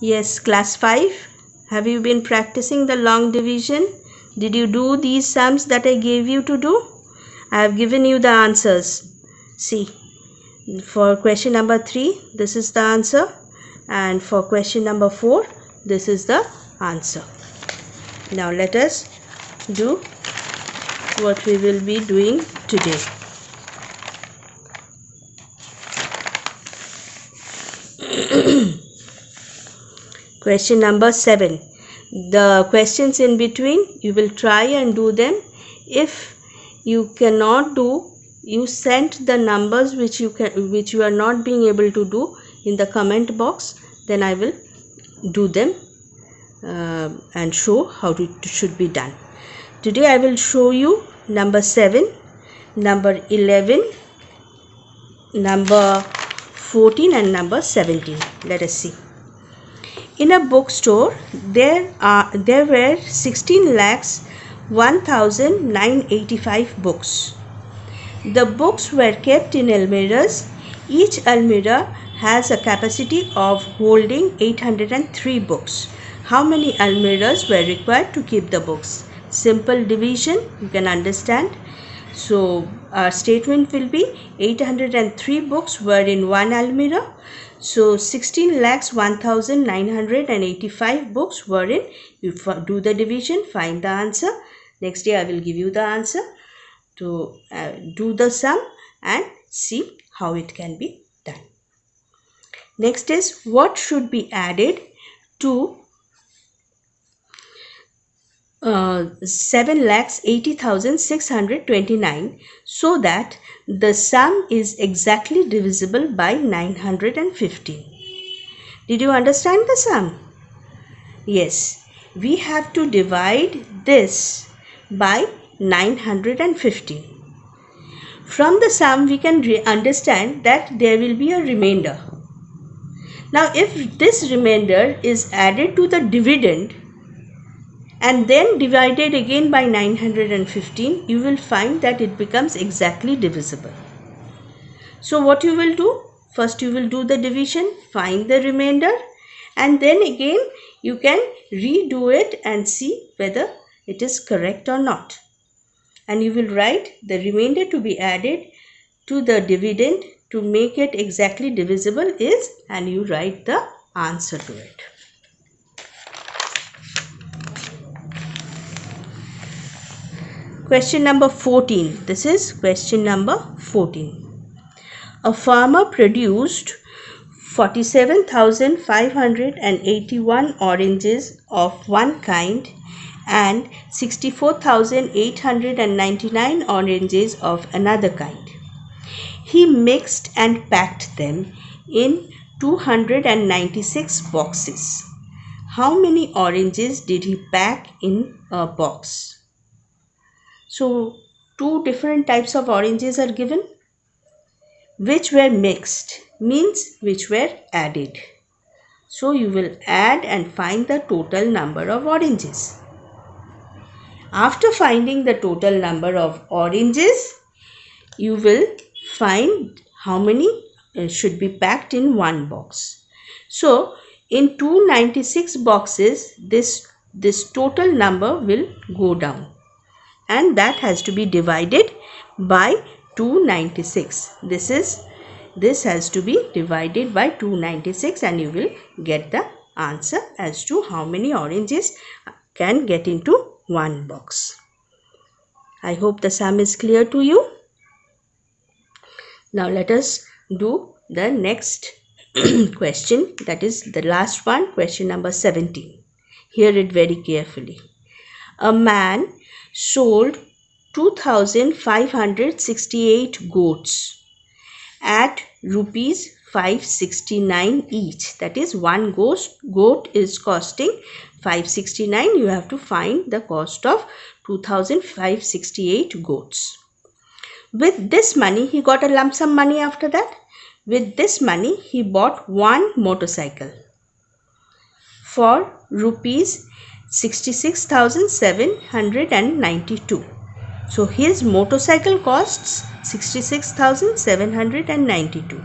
Yes, class 5. Have you been practicing the long division? Did you do these sums that I gave you to do? I have given you the answers. See, for question number 3, this is the answer. And for question number 4, this is the answer. Now let us do what we will be doing today. Question number 7. The questions in between, you will try and do them. If you cannot do, you send the numbers which you are not being able to do in the comment box. Then I will do them and show how it should be done. Today I will show you number 7, number 11, number 14 and number 17. Let us see. In a bookstore, there were 16,01,985 books. The books were kept in almirahs. Each almirah has a capacity of holding 803 books. How many almirahs were required to keep the books? Simple division, you can understand. So our statement will be 803 books were in one almirah. So 16,01,985 books were in. You do the division, find the answer. Next day I will give you the answer to do the sum and see how it can be done. Next is what should be added to 7,80,629 so that the sum is exactly divisible by 915. Did you understand the sum? Yes, we have to divide this by 915. From the sum we can understand that there will be a remainder. Now if this remainder is added to the dividend and then divided again by 915, you will find that it becomes exactly divisible. So what you will do? First you will do the division, find the remainder, and then again you can redo it and see whether it is correct or not. And you will write the remainder to be added to the dividend to make it exactly divisible is, and you write the answer to it. Question number 14. This is question number 14. A farmer produced 47,581 oranges of one kind and 64,899 oranges of another kind. He mixed and packed them in 296 boxes. How many oranges did he pack in a box? So, two different types of oranges are given. Which were mixed means which were added. So, you will add and find the total number of oranges. After finding the total number of oranges, you will find how many should be packed in one box. So, in 296 boxes, this total number will go down. And that has to be divided by 296. This has to be divided by 296 and you will get the answer as to how many oranges can get into one box. I hope the sum is clear to you. Now let us do the next question, that is the last one, question number 17. Hear it very carefully. A man sold 2,568 goats at rupees 569 each. That is, one goat is costing 569. You have to find the cost of 2,568 goats. With this money, he got a lump sum money after that. With this money, he bought one motorcycle for rupees 66,792. So his motorcycle costs 66,792.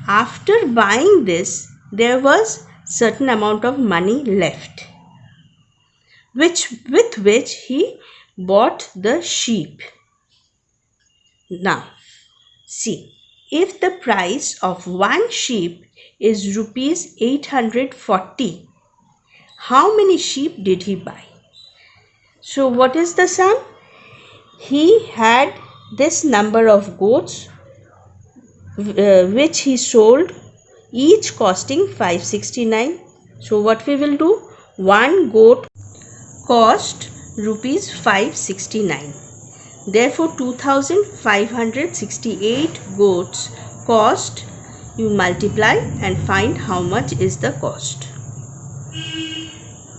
After buying this, there was certain amount of money left, with which he bought the sheep. Now, see, if the price of one sheep is rupees 840, how many sheep did he buy? So what is the sum? He had this number of goats which he sold, each costing 569. So what we will do? One goat cost rupees 569. Therefore 2568 goats cost. You multiply and find how much is the cost.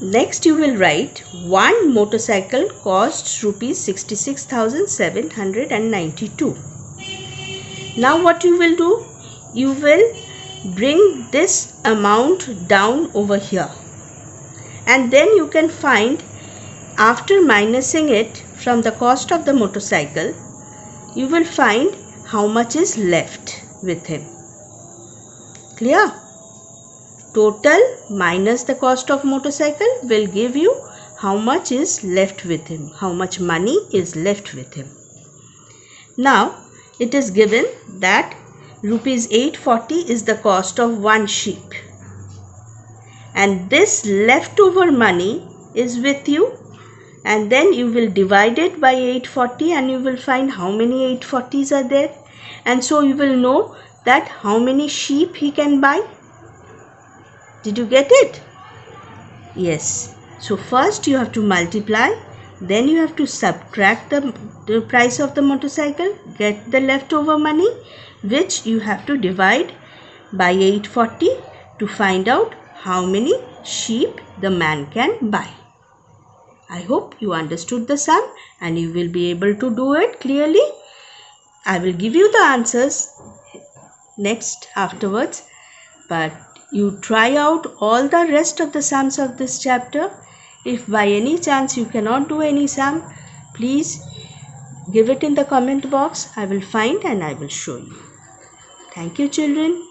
Next you will write one motorcycle costs rupees 66,792. Now what you will do? You will bring this amount down over here, and then you can find, after minusing it from the cost of the motorcycle, you will find how much is left with him. Clear? Total minus the cost of motorcycle will give you how much is left with him, how much money is left with him. Now it is given that rupees 840 is the cost of one sheep, and this leftover money is with you, and then you will divide it by 840 and you will find how many 840s are there, and so you will know that how many sheep he can buy. Did you get it? Yes. So first you have to multiply, then you have to subtract the price of the motorcycle, get the leftover money, which you have to divide by 840 to find out how many sheep the man can buy. I hope you understood the sum and you will be able to do it clearly. I will give you the answers next afterwards, but you try out all the rest of the sums of this chapter. If by any chance you cannot do any sum, please give it in the comment box. I will find and I will show you. Thank you, children.